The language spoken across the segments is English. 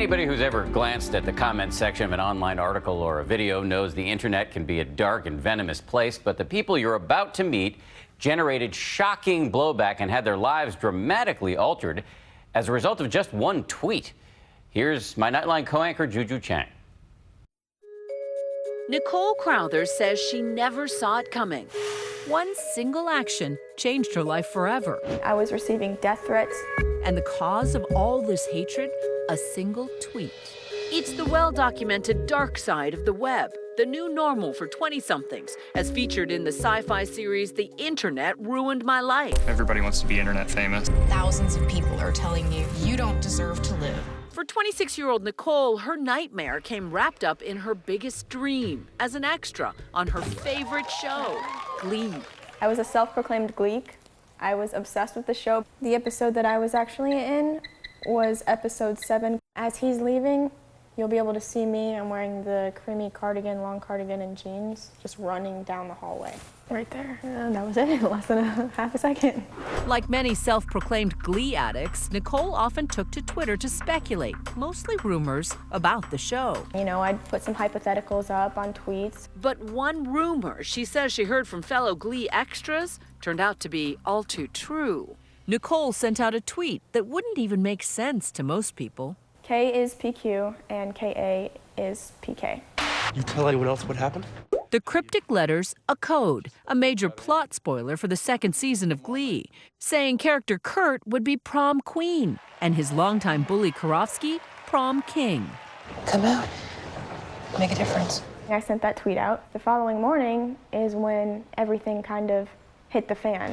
Anybody who's ever glanced at the comments section of an online article or a video knows the internet can be a dark and venomous place, but the people you're about to meet generated shocking blowback and had their lives dramatically altered as a result of just one tweet. Here's my Nightline co-anchor, Juju Chang. Nicole Crowther says she never saw it coming. One single action changed her life forever. I was receiving death threats. And the cause of all this hatred? A single tweet. It's the well-documented dark side of the web, the new normal for 20-somethings, as featured in the SyFy series The Internet Ruined My Life. Everybody wants to be internet famous. Thousands of people are telling you, you don't deserve to live. For 26-year-old Nicole, her nightmare came wrapped up in her biggest dream as an extra on her favorite show, Glee. I was a self-proclaimed Gleek. I was obsessed with the show. The episode that I was actually in was episode 7. As he's leaving, you'll be able to see me. I'm wearing the creamy cardigan, long cardigan and jeans, just running down the hallway. Right there. And that was it, less than half a second. Like many self-proclaimed Glee addicts, Nicole often took to Twitter to speculate, mostly rumors, about the show. You know, I'd put some hypotheticals up on tweets. But one rumor she says she heard from fellow Glee extras turned out to be all too true. Nicole sent out a tweet that wouldn't even make sense to most people. K is PQ and KA is PK. You tell anyone else what happened? The cryptic letters, a code, a major plot spoiler for the second season of Glee, saying character Kurt would be prom queen and his longtime bully Karofsky, prom king. Come out, make a difference. I sent that tweet out. The following morning is when everything kind of hit the fan.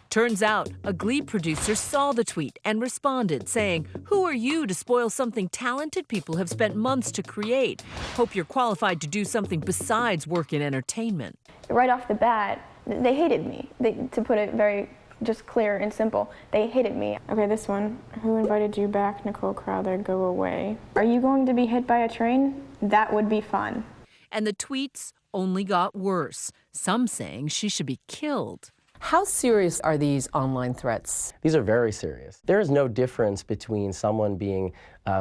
Turns out, a Glee producer saw the tweet and responded, saying, "Who are you to spoil something talented people have spent months to create? Hope you're qualified to do something besides work in entertainment." Right off the bat, they hated me. To put it very just clear and simple, they hated me. Okay, this one. Who invited you back, Nicole Crowther? Go away. Are you going to be hit by a train? That would be fun. And the tweets only got worse, some saying she should be killed. How serious are these online threats? These are very serious. There is no difference between someone being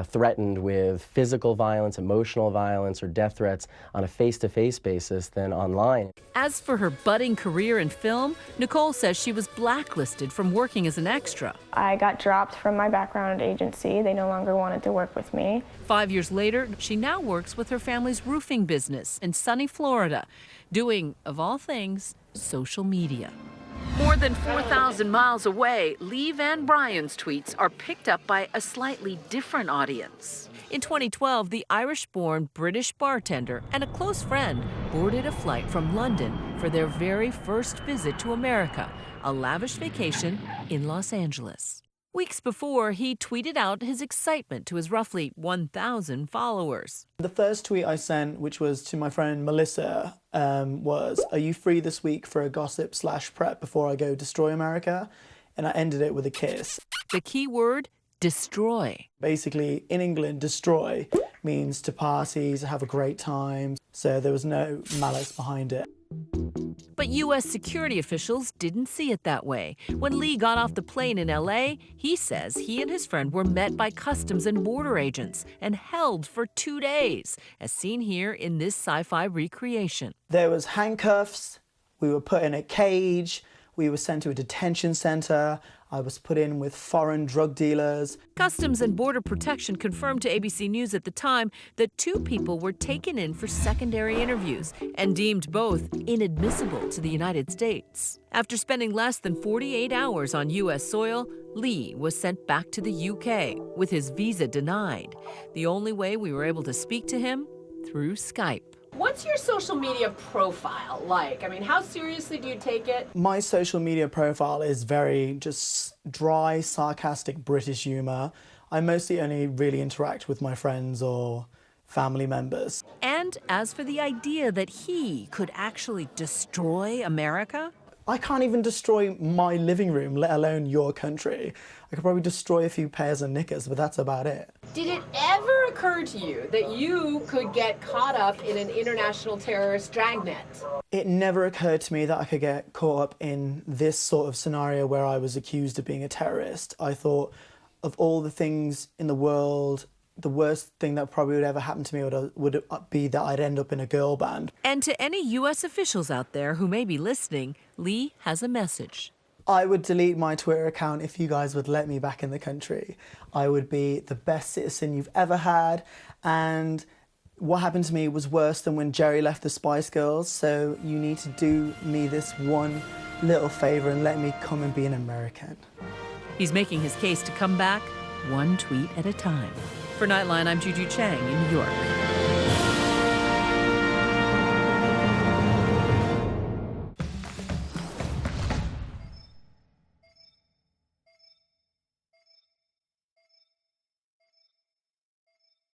threatened with physical violence, emotional violence, or death threats on a face-to-face basis than online. As for her budding career in film, Nicole says she was blacklisted from working as an extra. I got dropped from my background agency. They no longer wanted to work with me. 5 years later, she now works with her family's roofing business in sunny Florida, doing, of all things, social media. More than 4,000 miles away, Lee Van Bryan's tweets are picked up by a slightly different audience. In 2012, the Irish-born British bartender and a close friend boarded a flight from London for their very first visit to America, a lavish vacation in Los Angeles. Weeks before, he tweeted out his excitement to his roughly 1,000 followers. The first tweet I sent, which was to my friend Melissa, was, "Are you free this week for a gossip/prep before I go destroy America?" And I ended it with a kiss. The key word, destroy. Basically, in England, destroy means to party, to have a great time. So there was no malice behind it. But U.S. security officials didn't see it that way. When Lee got off the plane in L.A., he says he and his friend were met by Customs and Border agents and held for 2 days, as seen here in this SyFy recreation. There was handcuffs, we were put in a cage, we were sent to a detention center, I was put in with foreign drug dealers. Customs and Border Protection confirmed to ABC News at the time that 2 people were taken in for secondary interviews and deemed both inadmissible to the United States. After spending less than 48 hours on U.S. soil, Lee was sent back to the UK with his visa denied. The only way we were able to speak to him? Through Skype. What's your social media profile like? I mean, how seriously do you take it? My social media profile is very just dry, sarcastic British humor. I mostly only really interact with my friends or family members. And as for the idea that he could actually destroy America? I can't even destroy my living room, let alone your country. I could probably destroy a few pairs of knickers, but that's about it. Did it ever occur to you that you could get caught up in an international terrorist dragnet? It never occurred to me that I could get caught up in this sort of scenario where I was accused of being a terrorist. I thought of all the things in the world the worst thing that probably would ever happen to me would be that I'd end up in a girl band. And to any U.S. officials out there who may be listening, Lee has a message. I would delete my Twitter account if you guys would let me back in the country. I would be the best citizen you've ever had, and what happened to me was worse than when Jerry left the Spice Girls, so you need to do me this one little favour and let me come and be an American. He's making his case to come back one tweet at a time. For Nightline, I'm Juju Chang in New York.